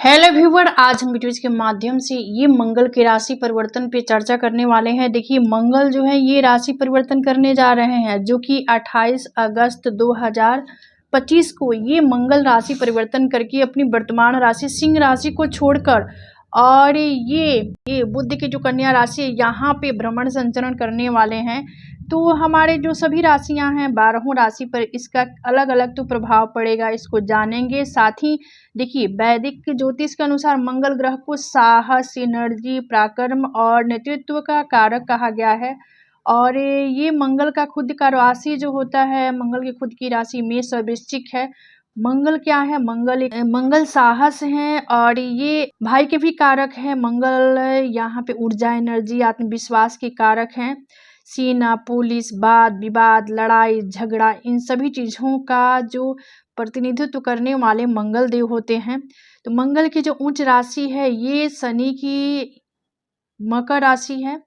Hello viewer, आज हम videos के माध्यम से ये मंगल के राशि परिवर्तन पे चर्चा करने वाले हैं। देखिए, मंगल जो है ये राशि परिवर्तन करने जा रहे हैं, जो कि 28 अगस्त 2025 को ये मंगल राशि परिवर्तन करके अपनी वर्तमान राशि सिंह राशि को छोड़कर और ये बुध की जो कन्या राशि है यहाँ पे भ्रमण संचरण करने वाले हैं। तो हमारे जो सभी राशियां हैं 12 राशि पर इसका अलग अलग तो प्रभाव पड़ेगा, इसको जानेंगे। साथ ही देखिए, वैदिक ज्योतिष के अनुसार मंगल ग्रह को साहस, एनर्जी, पराक्रम और नेतृत्व का कारक कहा गया है। और ये मंगल का खुद का राशि जो होता है, मंगल की खुद की राशि मेष और वृश्चिक है। मंगल क्या है? मंगल साहस है और ये भाई के भी कारक है। मंगल यहाँ पे ऊर्जा, एनर्जी, आत्मविश्वास के कारक हैं। सेना, पुलिस, वाद विवाद, लड़ाई झगड़ा, इन सभी चीज़ों का जो प्रतिनिधित्व करने वाले मंगल देव होते हैं। तो मंगल की जो उच्च राशि है ये शनि की मकर राशि है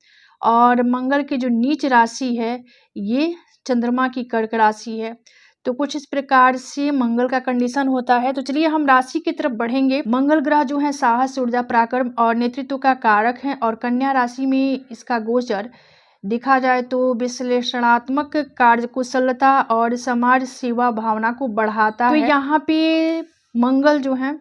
और मंगल की जो नीच राशि है ये चंद्रमा की कर्क राशि है। तो कुछ इस प्रकार से मंगल का कंडीशन होता है। तो चलिए हम राशि की तरफ बढ़ेंगे। मंगल ग्रह जो है साहस, ऊर्जा, पराक्रम और नेतृत्व का कारक है और कन्या राशि में इसका गोचर देखा जाए तो विश्लेषणात्मक कार्यकुशलता और समाज सेवा भावना को बढ़ाता है। तो यहाँ पे मंगल जो है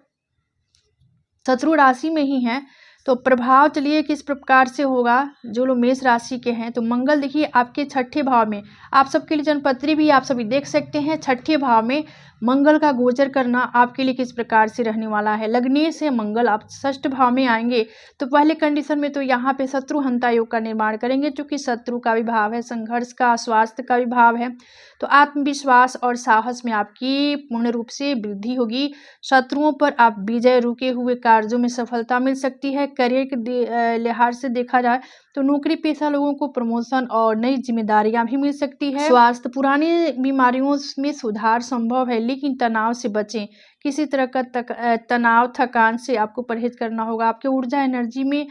शत्रु राशि में ही है। तो प्रभाव चलिए किस प्रकार से होगा जो लोग मेष राशि के हैं। तो मंगल देखिए आपके छठे भाव में, आप सबके लिए जनपत्री भी आप सभी देख सकते हैं। छठे भाव में मंगल का गोचर करना आपके लिए किस प्रकार से रहने वाला है। लग्न से मंगल आप षष्ठ भाव में आएंगे तो पहले कंडीशन में तो यहाँ पे शत्रु हंता योग का निर्माण करेंगे, क्योंकि शत्रु का भी भाव है, संघर्ष का, स्वास्थ्य का भी भाव है। तो आत्मविश्वास और साहस में आपकी पूर्ण रूप से वृद्धि होगी। शत्रुओं पर आप विजय, रुके हुए कार्यों में सफलता मिल सकती है। करियर के लिहाज से देखा जाए तो नौकरी पेशा लोगों को प्रमोशन और नई जिम्मेदारियां भी मिल सकती है। स्वास्थ्य, पुरानी बीमारियों में सुधार संभव है, लेकिन तनाव से बचें। किसी तरह का तनाव, थकान से आपको परहेज करना होगा। आपके ऊर्जा, एनर्जी में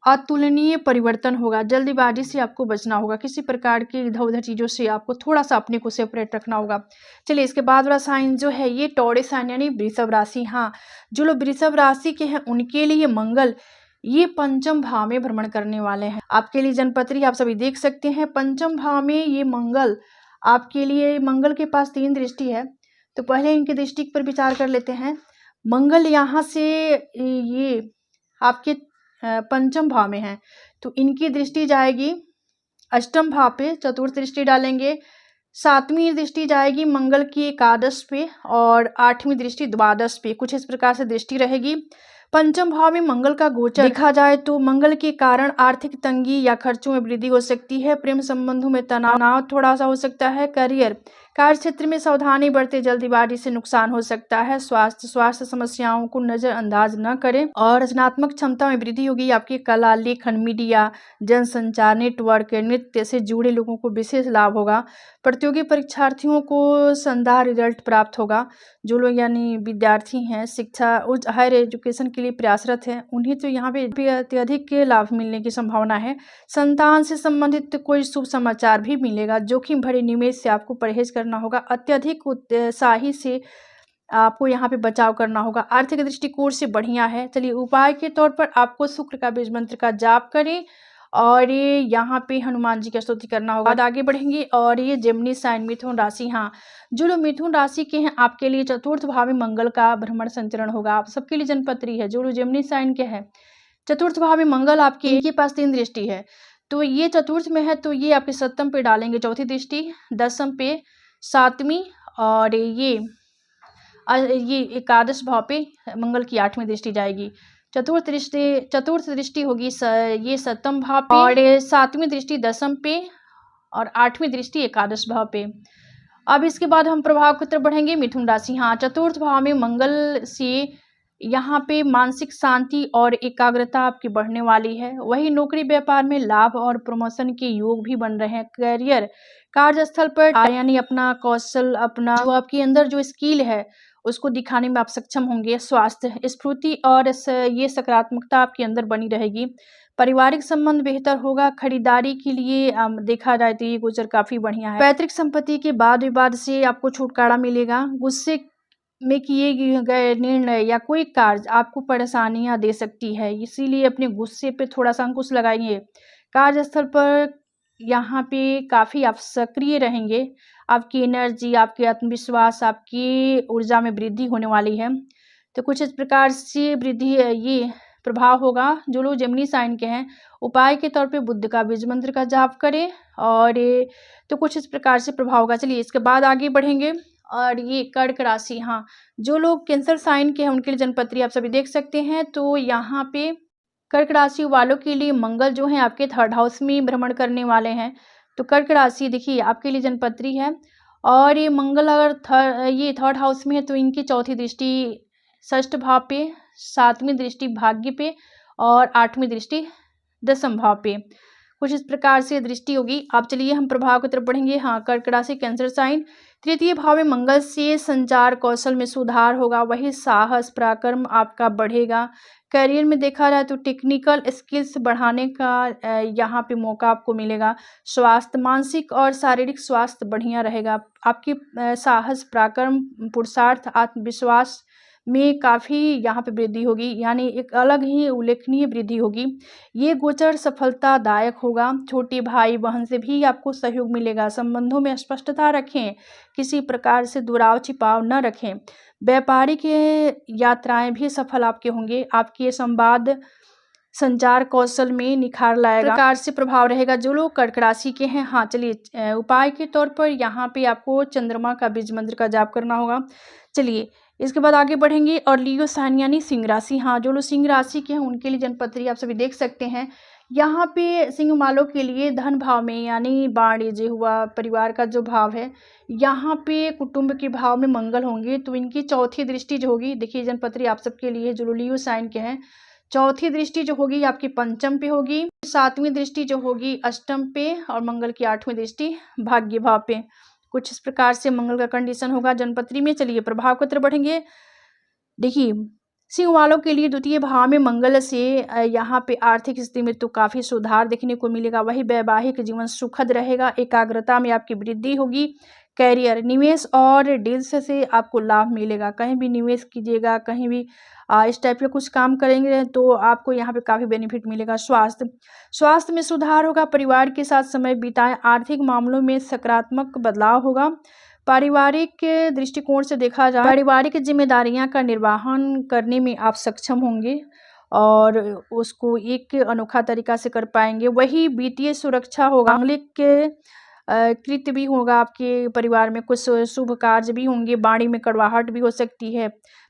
अतुलनीय परिवर्तन होगा। जल्दीबाजी से आपको बचना होगा। किसी प्रकार की इधर उधर चीज़ों से आपको थोड़ा सा अपने को सेपरेट रखना होगा। चलिए इसके बाद वाला साइन जो है ये टॉरस साइन यानी वृषभ राशि। हाँ, जो लोग वृषभ राशि के हैं उनके लिए मंगल ये पंचम भाव में भ्रमण करने वाले हैं। आपके लिए जनपत्री आप सभी देख सकते हैं। पंचम भाव में ये मंगल आपके लिए, मंगल के पास 3 दृष्टि है। तो पहले इनकी दृष्टि पर विचार कर लेते हैं। मंगल यहाँ से ये आपके पंचम भाव में है, तो इनकी दृष्टि जाएगी अष्टम भाव पे, चतुर्थ दृष्टि डालेंगे। 7वीं दृष्टि जाएगी मंगल की एकादश पे और 8वीं दृष्टि द्वादश पे। कुछ इस प्रकार से दृष्टि रहेगी। पंचम भाव में मंगल का गोचर देखा जाए तो मंगल के कारण आर्थिक तंगी या खर्चों में वृद्धि हो सकती है। प्रेम संबंधों में तनाव थोड़ा सा हो सकता है। करियर, कार्य क्षेत्र में सावधानी बरते, जल्दीबाजी से नुकसान हो सकता है। स्वास्थ्य समस्याओं को नजरअंदाज न करें और रचनात्मक क्षमता में वृद्धि होगी। आपकी कला, लेखन, मीडिया, जनसंचार, नेटवर्क, नृत्य से जुड़े लोगों को विशेष लाभ होगा। प्रतियोगी परीक्षार्थियों को शानदार रिजल्ट प्राप्त होगा। जो लोग यानी विद्यार्थी हैं, शिक्षा, उच्च हायर एजुकेशन के लिए प्रयासरत हैं, उन्हें तो यहाँ पे अत्यधिक लाभ मिलने की संभावना है। संतान से संबंधित कोई शुभ समाचार भी मिलेगा। जोखिम भरे निवेश से आपको परहेज करना होगा। अत्यधिक उत्साही से आपको यहाँ पे बचाव करना होगा। आर्थिक दृष्टिकोण से बढ़िया है। चलिए उपाय के तौर पर आपको शुक्र का बीज मंत्र का जाप करें और ये यहाँ पे हनुमान जी की स्तुति करना होगा। आगे बढ़ेंगे और ये जेमिनी साइन मिथुन राशि। हाँ, जो लोग मिथुन राशि के हैं आपके लिए चतुर्थ भाव में मंगल का भ्रमण संचरण होगा। आप सबके लिए जनपत्री है। जो लोग जेमिनी साइन के हैं, चतुर्थ भाव में मंगल आपके, इनके पास 3 दृष्टि है। तो ये चतुर्थ में है तो ये आपके सप्तम पे डालेंगे चौथी दृष्टि, दसम पे 7वीं और ये एकादश भाव पे मंगल की 8वीं दृष्टि जाएगी। चतुर्थ दृष्टि होगी ये सप्तम भाव पे और 7वीं दृष्टि दसम पे और 8वीं दृष्टि एकादश भाव पे। अब इसके बाद हम प्रभाव की तरफ बढ़ेंगे। मिथुन राशि। हाँ, चतुर्थ भाव में मंगल से यहाँ पे मानसिक शांति और एकाग्रता आपकी बढ़ने वाली है। वही नौकरी व्यापार में लाभ और प्रमोशन के योग भी बन रहे हैं। करियर, कार्यस्थल पर यानी अपना कौशल, अपना जो आपके अंदर जो स्किल है उसको दिखाने में आप सक्षम होंगे। स्वास्थ्य, स्फूर्ति और ये सकारात्मकता आपके अंदर बनी रहेगी। पारिवारिक संबंध बेहतर होगा। खरीदारी के लिए देखा जाए तो ये गोचर काफी बढ़िया है। पैतृक संपत्ति के वाद विवाद से आपको छुटकारा मिलेगा। गुस्से में किए गए निर्णय या कोई कार्य आपको परेशानियां दे सकती है, इसीलिए अपने गुस्से पे थोड़ा सा अंकुश लगाइए। कार्यस्थल पर यहाँ पे काफ़ी आप सक्रिय रहेंगे। आपकी एनर्जी, आपके आत्मविश्वास, आपकी ऊर्जा में वृद्धि होने वाली है। तो कुछ इस प्रकार से वृद्धि ये प्रभाव होगा। जो लोग जेमिनी साइन के हैं, उपाय के तौर पे बुद्ध का बीज मंत्र का जाप करें और तो कुछ इस प्रकार से प्रभाव होगा। चलिए इसके बाद आगे बढ़ेंगे। और ये कर्क राशि, हाँ, जो लोग कैंसर साइन के हैं उनके लिए जन्मपत्री आप सभी देख सकते हैं। तो यहाँ पे कर्क राशि वालों के लिए मंगल जो है आपके थर्ड हाउस में भ्रमण करने वाले हैं। तो कर्क राशि देखिए आपके लिए जन्मपत्री है और ये मंगल अगर ये थर्ड हाउस में है तो इनकी चौथी दृष्टि षष्ठ भाव पे, सातवीं दृष्टि भाग्य पे और आठवीं दृष्टि दसम भाव पे कुछ इस प्रकार से दृष्टि होगी। अब चलिए हम प्रभाव की तरफ बढ़ेंगे। हाँ, कर्क राशि कैंसर साइन, तृतीय भाव में मंगल से संचार कौशल में सुधार होगा, वही साहस पराक्रम आपका बढ़ेगा। करियर में देखा जाए तो टेक्निकल स्किल्स बढ़ाने का यहाँ पे मौका आपको मिलेगा। स्वास्थ्य, मानसिक और शारीरिक स्वास्थ्य बढ़िया रहेगा। आपकी साहस पराक्रम पुरुषार्थ आत्मविश्वास में काफ़ी यहाँ पे वृद्धि होगी, यानी एक अलग ही उल्लेखनीय वृद्धि होगी। ये गोचर सफलतादायक होगा। छोटे भाई बहन से भी आपको सहयोग मिलेगा। संबंधों में स्पष्टता रखें, किसी प्रकार से दुराव छिपाव न रखें। व्यापारिक यात्राएं भी सफल आपके होंगे। आपके संवाद संचार कौशल में निखार लाएगा। प्रकार से प्रभाव रहेगा जो लोग कर्क राशि के हैं। हाँ, चलिए उपाय के तौर पर यहाँ पे आपको चंद्रमा का बीज मंत्र का जाप करना होगा। चलिए इसके बाद आगे बढ़ेंगे। और लियो साइन यानी सिंह राशि, हाँ, जो लोग सिंह राशि के हैं उनके लिए जन्मपत्री आप सभी देख सकते हैं। यहाँ पे सिंह वालों के लिए धन भाव में यानी वाणिज्य हुआ, परिवार का जो भाव है, यहाँ पे कुटुंब के भाव में मंगल होंगे। तो इनकी चौथी दृष्टि जो होगी, देखिए जन्मपत्री आप सबके लिए जो लियो साइन के हैं, चौथी दृष्टि जो होगी आपकी पंचम पे होगी, सातवीं दृष्टि जो होगी अष्टम पे और मंगल की आठवीं दृष्टि भाग्य भाव पे। कुछ इस प्रकार से मंगल का कंडीशन होगा जन्मपत्री में। चलिए प्रभाव की तरफ बढ़ेंगे। देखिए सिंह वालों के लिए द्वितीय भाव में मंगल से यहाँ पे आर्थिक स्थिति में तो काफ़ी सुधार देखने को मिलेगा। वही वैवाहिक जीवन सुखद रहेगा। एकाग्रता में आपकी वृद्धि होगी। कैरियर, निवेश और डील्स से आपको लाभ मिलेगा। कहीं भी निवेश कीजिएगा, कहीं भी इस टाइप के कुछ काम करेंगे तो आपको यहाँ पे काफ़ी बेनिफिट मिलेगा। स्वास्थ्य में सुधार होगा। परिवार के साथ समय बिताएं। आर्थिक मामलों में सकारात्मक बदलाव होगा। पारिवारिक दृष्टिकोण से देखा जाए, पारिवारिक जिम्मेदारियां का निर्वहन करने में आप सक्षम होंगे और उसको एक अनोखा तरीका से कर पाएंगे। वही वित्तीय सुरक्षा होगा। मांगलिक कृत्य भी होगा। आपके परिवार में कुछ शुभ कार्य भी होंगे। वाणी में कड़वाहट भी हो सकती है।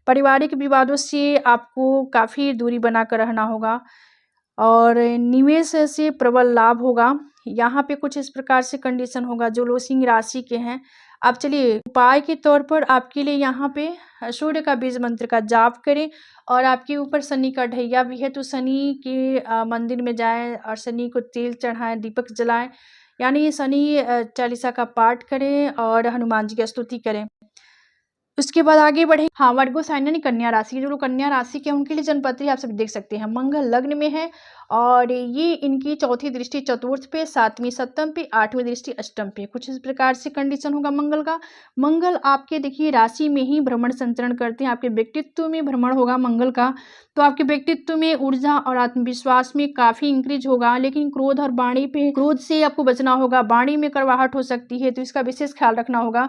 पारिवारिक विवादों से आपको काफ़ी दूरी बनाकर रहना होगा और निवेश से प्रबल लाभ होगा। यहाँ पे कुछ इस प्रकार से कंडीशन होगा जो लोग सिंह राशि के हैं। अब चलिए उपाय के तौर पर आपके लिए यहाँ पे सूर्य का बीज मंत्र का जाप करें और आपके ऊपर शनि का ढैया भी है तो शनि के मंदिर में जाएं और शनि को तेल चढ़ाएं, दीपक जलाएं, यानी शनि चालीसा का पाठ करें और हनुमान जी की स्तुति करें। उसके बाद आगे बढ़े। हाँ, वर्गो साइन यानी कन्या राशि, जो लोग कन्या राशि के उनके लिए जन्मपत्री आप सभी देख सकते हैं। मंगल लग्न में है और ये इनकी चौथी दृष्टि चतुर्थ पे, सातवीं सप्तम पे, आठवीं दृष्टि अष्टम पे। कुछ इस प्रकार से कंडीशन होगा मंगल का। मंगल आपके देखिए राशि में ही भ्रमण संचरण करते हैं। आपके व्यक्तित्व में भ्रमण होगा मंगल का, तो आपके व्यक्तित्व में ऊर्जा और आत्मविश्वास में काफी इंक्रीज होगा। लेकिन क्रोध और वाणी पे, क्रोध से आपको बचना होगा। वाणी में कड़वाहट हो सकती है तो इसका विशेष ख्याल रखना होगा।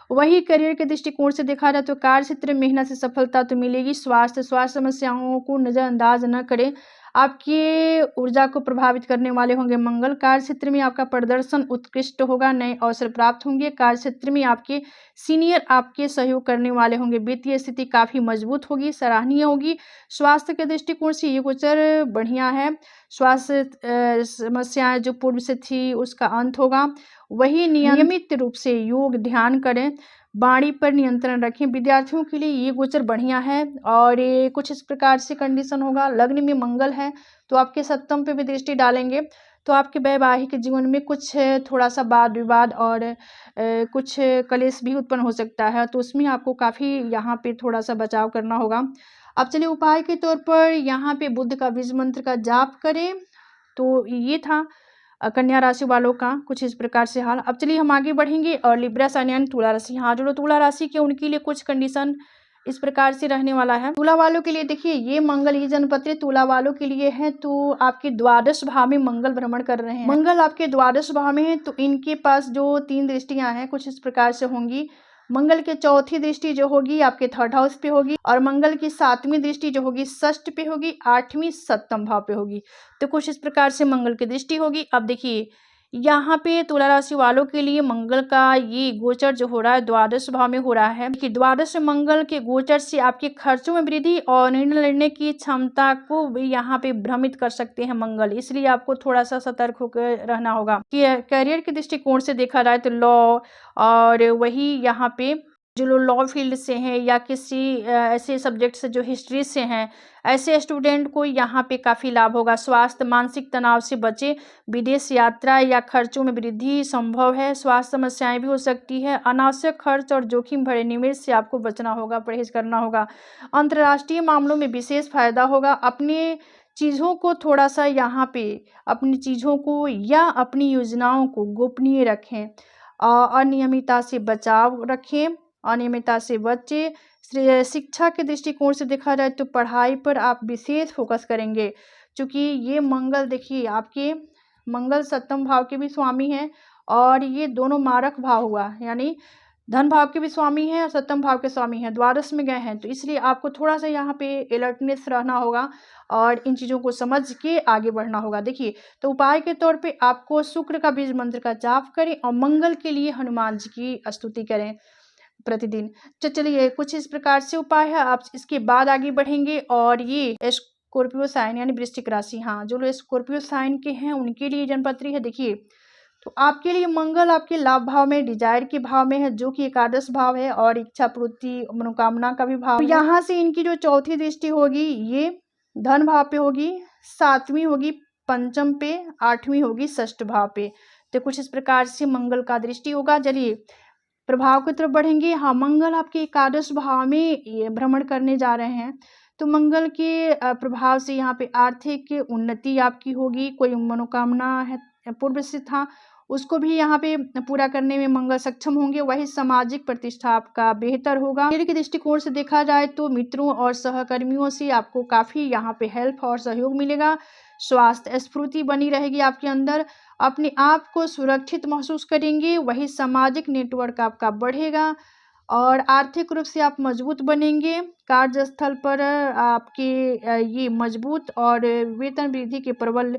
वही करियर के दृष्टिकोण से देखा जाए तो कार्य क्षेत्र में मेहनत से सफलता तो मिलेगी। स्वास्थ्य समस्याओं को नजरअंदाज न करें। आपकी ऊर्जा को प्रभावित करने वाले होंगे मंगल। कार्य क्षेत्र में आपका प्रदर्शन उत्कृष्ट होगा। नए अवसर प्राप्त होंगे। कार्य क्षेत्र में आपके सीनियर आपके सहयोग करने वाले होंगे। वित्तीय स्थिति काफी मजबूत होगी, सराहनीय होगी। स्वास्थ्य के दृष्टिकोण से ये गोचर बढ़िया है। स्वास्थ्य समस्याएं जो पूर्व से थी उसका अंत होगा। वही नियमित रूप से योग ध्यान करें। वाणी पर नियंत्रण रखें। विद्यार्थियों के लिए ये गोचर बढ़िया है और ये कुछ इस प्रकार से कंडीशन होगा। लग्न में मंगल है तो आपके सप्तम पे भी दृष्टि डालेंगे तो आपके वैवाहिक जीवन में कुछ थोड़ा सा वाद विवाद और कुछ कलेश भी उत्पन्न हो सकता है, तो उसमें आपको काफ़ी यहाँ पे थोड़ा सा बचाव करना होगा। अब चलिए उपाय के तौर पर यहाँ पे बुद्ध का बीज मंत्र का जाप करें। तो ये था कन्या राशि वालों का कुछ इस प्रकार से हाल। अब चलिए हम आगे बढ़ेंगे। और लिब्रा साइन यानी तुला राशि, हाँ, जो लोग तुला राशि के उनके लिए कुछ कंडीशन इस प्रकार से रहने वाला है। तुला वालों के लिए देखिए ये मंगल, ये जनपत्री तुला वालों के लिए है, तो आपके द्वादश भाव में मंगल भ्रमण कर रहे हैं। मंगल आपके द्वादश भाव में है, तो इनके पास जो 3 दृष्टियां हैं कुछ इस प्रकार से होंगी। मंगल के चौथी दृष्टि जो होगी आपके 3rd हाउस पे होगी, और मंगल की 7वीं दृष्टि जो होगी 6th पे होगी, 8वीं 7म भाव पे होगी। तो कुछ इस प्रकार से मंगल की दृष्टि होगी। अब देखिए यहाँ पे तुला राशि वालों के लिए मंगल का ये गोचर जो हो रहा है द्वादश भाव में हो रहा है कि द्वादश मंगल के गोचर से आपके खर्चों में वृद्धि और निर्णय लेने की क्षमता को भी यहाँ पे भ्रमित कर सकते हैं मंगल, इसलिए आपको थोड़ा सा सतर्क होकर रहना होगा। कि करियर के दृष्टिकोण से देखा जाए तो लॉ और वही यहाँ पे जो लोग लॉ फील्ड से हैं या किसी ऐसे सब्जेक्ट से जो हिस्ट्री से हैं, ऐसे स्टूडेंट को यहाँ पे काफ़ी लाभ होगा। स्वास्थ्य, मानसिक तनाव से बचे, विदेश यात्रा या खर्चों में वृद्धि संभव है, स्वास्थ्य समस्याएं भी हो सकती है, अनावश्यक खर्च और जोखिम भरे निवेश से आपको बचना होगा, परहेज करना होगा। अंतर्राष्ट्रीय मामलों में विशेष फायदा होगा। अपने चीज़ों को थोड़ा सा यहाँ पे अपनी चीज़ों को या अपनी योजनाओं को गोपनीय रखें, अनियमितता से बचाव रखें, अनियमितता से बचे। शिक्षा के दृष्टिकोण से देखा जाए तो पढ़ाई पर आप विशेष फोकस करेंगे, क्योंकि ये मंगल देखिए आपके मंगल 7म भाव के भी स्वामी हैं और ये दोनों मारक भाव हुआ, यानी धन भाव के भी स्वामी हैं और 7म भाव के स्वामी हैं, द्वादश में गए हैं, तो इसलिए आपको थोड़ा सा यहाँ पे अलर्टनेस रहना होगा और इन चीज़ों को समझ के आगे बढ़ना होगा। देखिए तो उपाय के तौर पे आपको शुक्र का बीज मंत्र का जाप करें और मंगल के लिए हनुमान जी की स्तुति करें प्रतिदिन। तो चलिए कुछ इस प्रकार से उपाय है, आप इसके बाद आगे बढ़ेंगे। और ये स्कॉर्पियो साइन यानी वृश्चिक राशि, हाँ जो लोग स्कॉर्पियो साइन के हैं उनके लिए जनपत्री है। देखिए तो आपके लिए मंगल आपके लाभ भाव में, डिजायर के भाव में है जो कि एकादश भाव है और इच्छा पूर्ति मनोकामना का भी भाव है। यहाँ से इनकी जो चौथी दृष्टि होगी ये धन भाव पे होगी, 7वीं होगी पंचम पे, 8वीं होगी 6ठ भाव पे। तो कुछ इस प्रकार से मंगल का दृष्टि होगा। चलिए प्रभाव की तरफ बढ़ेंगे। हाँ मंगल आपके एकादश भाव में भ्रमण करने जा रहे हैं, तो मंगल के प्रभाव से यहाँ पे आर्थिक उन्नति आपकी होगी। कोई मनोकामना है पूर्व से था उसको भी यहाँ पे पूरा करने में मंगल सक्षम होंगे। वही सामाजिक प्रतिष्ठा आपका बेहतर होगा। खेल के दृष्टिकोण से देखा जाए तो मित्रों और सहकर्मियों से आपको काफ़ी यहाँ पे हेल्प और सहयोग मिलेगा। स्वास्थ्य स्फूर्ति बनी रहेगी आपके अंदर, अपने आप को सुरक्षित महसूस करेंगे। वही सामाजिक नेटवर्क आपका बढ़ेगा और आर्थिक रूप से आप मजबूत बनेंगे। कार्यस्थल पर आपके ये मजबूत और वेतन वृद्धि के प्रबल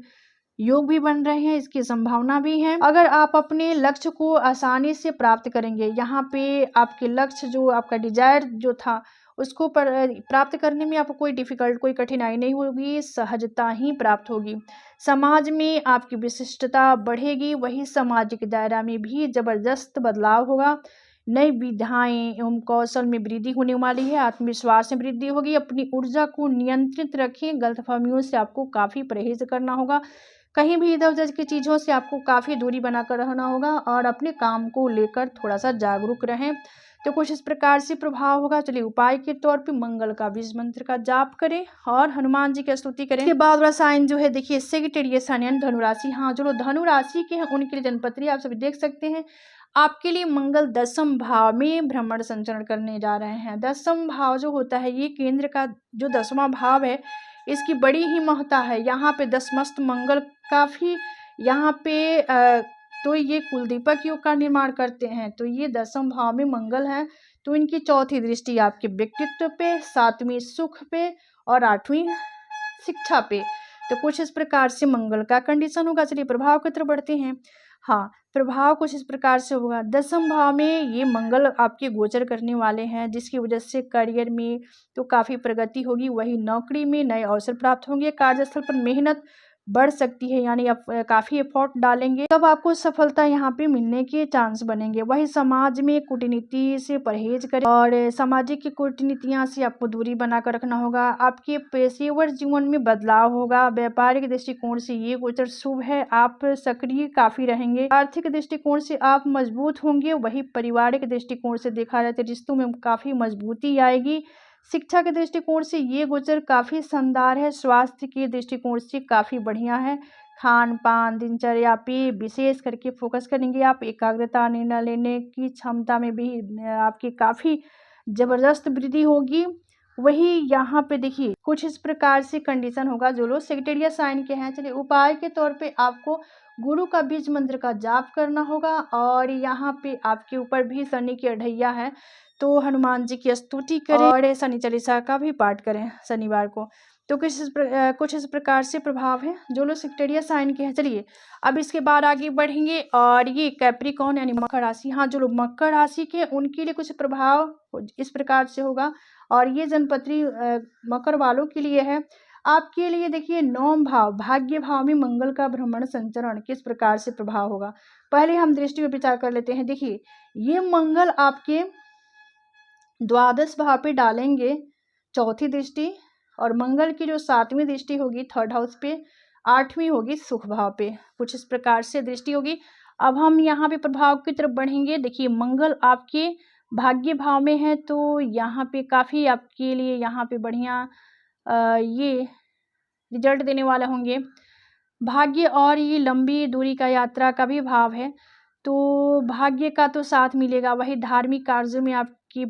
योग भी बन रहे हैं, इसकी संभावना भी है। अगर आप अपने लक्ष्य को आसानी से प्राप्त करेंगे, यहाँ पे आपके लक्ष्य जो आपका डिजायर जो था उसको प्राप्त करने में आपको कोई कठिनाई नहीं होगी, सहजता ही प्राप्त होगी। समाज में आपकी विशिष्टता बढ़ेगी, वही सामाजिक दायरा में भी जबरदस्त बदलाव होगा। नई विधाएं एवं कौशल में वृद्धि होने वाली है, आत्मविश्वास में वृद्धि होगी। अपनी ऊर्जा को नियंत्रित रखें, गलतफहमियों से आपको काफ़ी परहेज करना होगा। कहीं भी इधर उधर की चीज़ों से आपको काफ़ी दूरी बनाकर रहना होगा और अपने काम को लेकर थोड़ा सा जागरूक रहें। तो कुछ इस प्रकार से प्रभाव होगा। चलिए उपाय के तौर पे मंगल का बीज मंत्र का जाप करें और हनुमान जी की स्तुति करें। इसके बाद वाला साइन जो है देखिए सेक्रेटेरियस साइन यानी धनुराशि, हाँ जो लोग धनुराशि के हैं उनके लिए जनपत्री आप सभी देख सकते हैं। आपके लिए मंगल 10म भाव में भ्रमण संचरण करने जा रहे हैं। 10म भाव जो होता है ये केंद्र का जो 10वां भाव है, इसकी बड़ी ही महत्ता है। यहाँ पे 10 मस्त मंगल काफ़ी यहाँ पे तो ये कुलदीपक योग का निर्माण करते हैं, तो ये 10म भाव में मंगल है, तो इनकी चौथी दृष्टि आपके व्यक्तित्व पे, 7वीं सुख पे और 8वीं शिक्षा पे। तो कुछ इस प्रकार से मंगल का कंडीशन होगा। चलिए प्रभाव की तरफ बढ़ते हैं। हाँ प्रभाव कुछ इस प्रकार से होगा। 10म भाव में ये मंगल आपके गोचर करने वाले हैं, जिसकी वजह से करियर में तो काफ़ी प्रगति होगी। वही नौकरी में नए अवसर प्राप्त होंगे। कार्यस्थल पर मेहनत बढ़ सकती है, यानी आप काफ़ी एफर्ट डालेंगे तब आपको सफलता यहाँ पे मिलने के चांस बनेंगे। वही समाज में कूटनीति से परहेज करें और सामाजिक कूटनीतियाँ से आपको दूरी बनाकर रखना होगा। आपके पेशेवर जीवन में बदलाव होगा। व्यापारिक दृष्टिकोण से ये गोचर शुभ है, आप सक्रिय काफ़ी रहेंगे। आर्थिक दृष्टिकोण से आप मजबूत होंगे। वही पारिवारिक दृष्टिकोण से देखा जाए तो रिश्तों में काफ़ी मजबूती आएगी। शिक्षा के दृष्टिकोण से ये गोचर काफ़ी शानदार है। स्वास्थ्य के दृष्टिकोण से काफ़ी बढ़िया है। खान पान दिनचर्या पे विशेष करके फोकस करेंगे आप। एकाग्रता, निर्णय लेने की क्षमता में भी आपकी काफ़ी ज़बरदस्त वृद्धि होगी। वही यहाँ पे देखिए कुछ इस प्रकार से कंडीशन होगा जो लोग सेक्रेटेरिया साइन के हैं। चलिए उपाय के तौर पे आपको गुरु का बीज मंत्र का जाप करना होगा और यहाँ पे आपके ऊपर भी शनि की अढ़ैया है तो हनुमान जी की स्तुति करें और शनि चालीसा का भी पाठ करें शनिवार को। तो कुछ इस प्रकार से प्रभाव है जो लोग सेक्रेटेरिया साइन के हैं। चलिए अब इसके बाद आगे बढ़ेंगे और ये कैप्रिकॉर्न यानी मकर राशि, हाँ जो लोग मकर राशि के उनके लिए कुछ प्रभाव इस प्रकार से होगा और ये जनपत्री मकर वालों के लिए है। आपके लिए देखिए 9 भाव भाग्य भाव में मंगल का भ्रमण संचरण किस प्रकार से प्रभाव होगा, पहले हम दृष्टि पर विचार कर लेते हैं। देखिए ये मंगल आपके द्वादश भाव पे डालेंगे चौथी दृष्टि और मंगल की जो 7वीं दृष्टि होगी 3rd हाउस पे, 8वीं होगी सुख भाव पे, कुछ इस प्रकार से दृष्टि होगी। अब हम यहाँ पे प्रभाव की तरफ बढ़ेंगे। देखिए मंगल आपके भाग्य भाव में है तो यहाँ पे काफ़ी आपके लिए यहाँ पे बढ़िया ये रिजल्ट देने वाले होंगे। भाग्य और ये लंबी दूरी का यात्रा का भी भाव है तो भाग्य का तो साथ मिलेगा, वही धार्मिक कार्यों में आपकी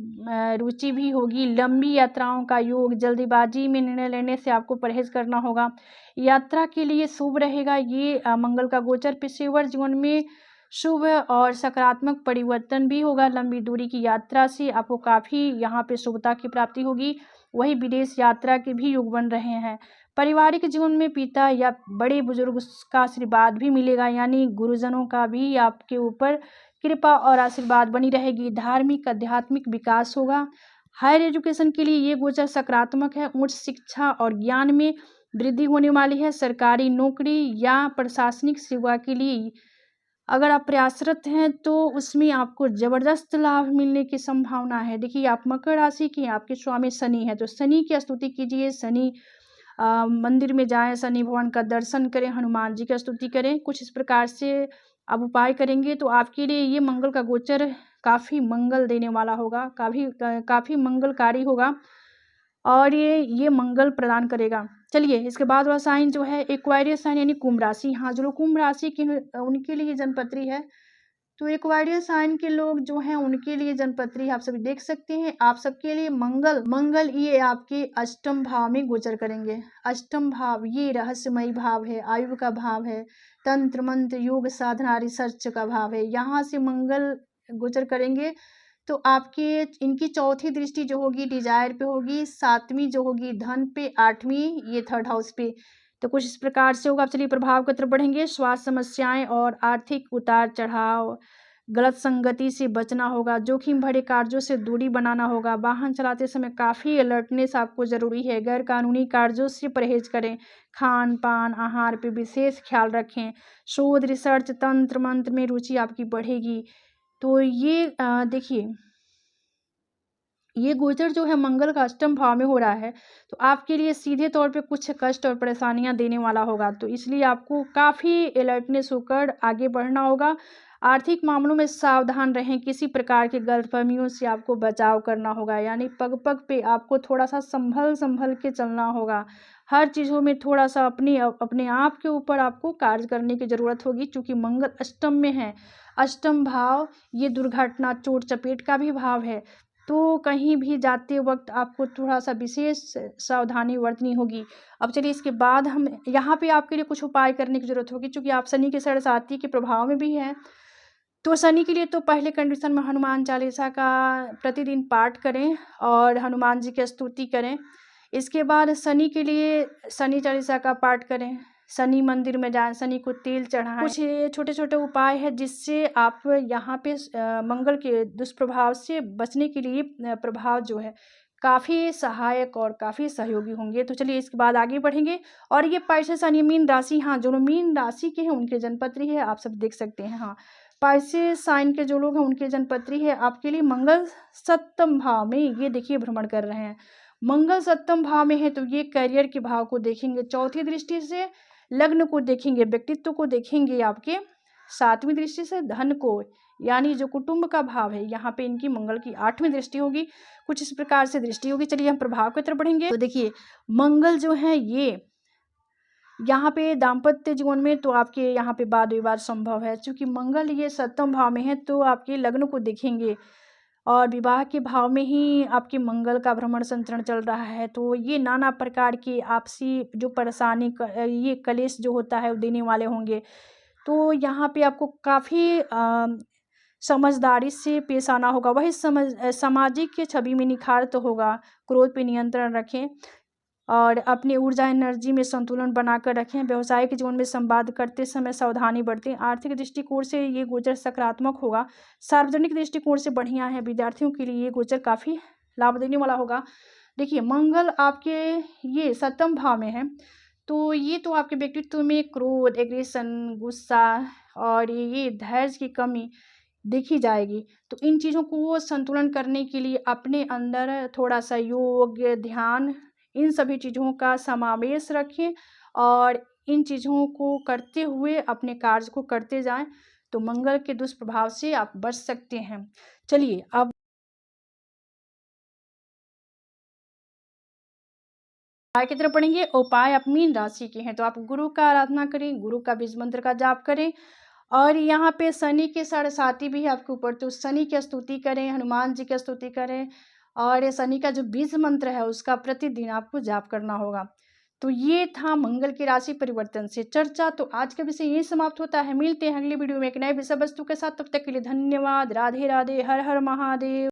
रुचि भी होगी। लंबी यात्राओं का योग, जल्दीबाजी में निर्णय लेने से आपको परहेज करना होगा। यात्रा के लिए शुभ रहेगा ये मंगल का गोचर। पेशेवर जीवन में शुभ और सकारात्मक परिवर्तन भी होगा। लंबी दूरी की यात्रा से आपको काफ़ी यहाँ पे शुभता की प्राप्ति होगी। वही विदेश यात्रा के भी योग बन रहे हैं। पारिवारिक जीवन में पिता या बड़े बुजुर्ग का आशीर्वाद भी मिलेगा, यानी गुरुजनों का भी आपके ऊपर कृपा और आशीर्वाद बनी रहेगी। धार्मिक आध्यात्मिक विकास होगा। हायर एजुकेशन के लिए ये गोचर सकारात्मक है। उच्च शिक्षा और ज्ञान में वृद्धि होने वाली है। सरकारी नौकरी या प्रशासनिक सेवा के लिए अगर आप प्रयासरत हैं तो उसमें आपको ज़बरदस्त लाभ मिलने की संभावना है। देखिए आप मकर राशि की, आपके स्वामी शनि है तो शनि की स्तुति कीजिए, शनि मंदिर में जाएं, शनि भगवान का दर्शन करें, हनुमान जी की स्तुति करें। कुछ इस प्रकार से आप उपाय करेंगे तो आपके लिए ये मंगल का गोचर काफ़ी मंगल देने वाला होगा, काफ़ी मंगलकारी होगा और ये मंगल प्रदान करेगा। चलिए इसके बाद वाला साइन जो है एक्वायरियस साइन यानी कुंभ राशि, हाँ जो लोग कुंभ राशि के उनके लिए जनपत्री है तो एक्वायरियस साइन के लोग जो हैं उनके लिए जनपत्री आप सभी देख सकते हैं। आप सबके लिए मंगल ये आपके अष्टम भाव में गोचर करेंगे। अष्टम भाव ये रहस्यमयी भाव है, आयु का भाव है, तंत्र मंत्र योग साधना रिसर्च का भाव है। यहाँ से मंगल गोचर करेंगे तो आपके इनकी चौथी दृष्टि जो होगी डिजायर पे होगी, 7वीं जो होगी धन पे, 8वीं ये 3rd हाउस पे। तो कुछ इस प्रकार से होगा। चलिए प्रभाव की तरफ बढ़ेंगे। स्वास्थ्य समस्याएं और आर्थिक उतार चढ़ाव, गलत संगति से बचना होगा, जोखिम भरे कार्यों से दूरी बनाना होगा। वाहन चलाते समय काफ़ी अलर्टनेस आपको ज़रूरी है। गैर कानूनी कार्यों से परहेज करें। खान पान आहार पे विशेष ख्याल रखें। शोध रिसर्च तंत्र मंत्र में रुचि आपकी बढ़ेगी। तो ये देखिए ये गोचर जो है मंगल का अष्टम भाव में हो रहा है तो आपके लिए सीधे तौर पे कुछ कष्ट और परेशानियां देने वाला होगा, तो इसलिए आपको काफ़ी अलर्टनेस होकर आगे बढ़ना होगा। आर्थिक मामलों में सावधान रहें। किसी प्रकार के गलतफहमियों से आपको बचाव करना होगा, यानी पग पग पे आपको थोड़ा सा संभल के चलना होगा। हर चीज़ों में थोड़ा सा अपने आप के ऊपर आपको कार्य करने की ज़रूरत होगी क्योंकि मंगल अष्टम में है। अष्टम भाव ये दुर्घटना चोट चपेट का भी भाव है तो कहीं भी जाते वक्त आपको थोड़ा सा विशेष सावधानी बरतनी होगी। अब चलिए इसके बाद हम यहाँ पे आपके लिए कुछ उपाय करने की ज़रूरत होगी क्योंकि आप शनि के सरसाती के प्रभाव में भी हैं। तो शनि के लिए तो पहले कंडीशन में हनुमान चालीसा का प्रतिदिन पाठ करें और हनुमान जी की स्तुति करें। इसके बाद शनि के लिए शनि चालीसा का पाठ करें, शनि मंदिर में जाएं, शनि को तेल चढ़ाएं। कुछ ये छोटे छोटे उपाय है जिससे आप यहाँ पे मंगल के दुष्प्रभाव से बचने के लिए प्रभाव जो है काफ़ी सहायक और काफ़ी सहयोगी होंगे। तो चलिए इसके बाद आगे बढ़ेंगे और ये पाइसेस यानी मीन राशि, हाँ जो मीन राशि के हैं उनके जनपत्री है आप सब देख सकते हैं। हाँ पाइसेस साइन के जो लोग हैं उनके जनपत्री है आपके लिए मंगल 7म भाव में ये देखिए भ्रमण कर रहे हैं। मंगल 7म भाव में है तो ये करियर के भाव को देखेंगे, चौथी दृष्टि से लग्न को देखेंगे, व्यक्तित्व को देखेंगे, आपके 7वीं दृष्टि से धन को यानी जो कुटुंब का भाव है यहाँ पे इनकी मंगल की 8वीं दृष्टि होगी। कुछ इस प्रकार से दृष्टि होगी। चलिए हम प्रभाव की तरफ बढ़ेंगे। तो देखिए मंगल जो है ये यहाँ पे दाम्पत्य जीवन में तो आपके यहाँ पे वाद विवाद संभव है क्योंकि मंगल ये 7म भाव में है तो आपके लग्न को देखेंगे और विवाह के भाव में ही आपके मंगल का भ्रमण संचरण चल रहा है, तो ये नाना प्रकार की आपसी जो परेशानी ये कलेश जो होता है वो देने वाले होंगे। तो यहाँ पे आपको काफ़ी समझदारी से पेश आना होगा। वही सामाजिक छवि में निखार तो होगा। क्रोध पे नियंत्रण रखें और अपनी ऊर्जा एनर्जी में संतुलन बनाकर रखें। व्यवसायिक जीवन में संवाद करते समय सावधानी बरतें। आर्थिक दृष्टिकोण से ये गोचर सकारात्मक होगा। सार्वजनिक दृष्टिकोण से बढ़िया है। विद्यार्थियों के लिए ये गोचर काफ़ी लाभ देने वाला होगा। देखिए, मंगल आपके ये 7वें भाव में है, तो ये तो आपके व्यक्तित्व में क्रोध, एग्रेशन, गुस्सा और ये धैर्य की कमी देखी जाएगी। तो इन चीज़ों को संतुलन करने के लिए अपने अंदर थोड़ा-सा योग, ध्यान, इन सभी चीज़ों का समावेश रखें और इन चीज़ों को करते हुए अपने कार्य को करते जाएँ, तो मंगल के दुष्प्रभाव से आप बच सकते हैं। चलिए, अब उपाय की तरफ पढ़ेंगे। उपाय आप मीन राशि के हैं, तो आप गुरु का आराधना करें, गुरु का बीज मंत्र का जाप करें और यहाँ पे शनि के साढ़े साथी भी है आपके ऊपर, तो शनि की स्तुति करें, हनुमान जी की स्तुति करें और शनि का जो बीज मंत्र है उसका प्रतिदिन आपको जाप करना होगा। तो ये था मंगल की राशि परिवर्तन से चर्चा। तो आज का विषय यही समाप्त होता है। मिलते हैं अगली वीडियो में एक नए विषय वस्तु के साथ। तब तक के लिए धन्यवाद। राधे राधे। हर हर महादेव।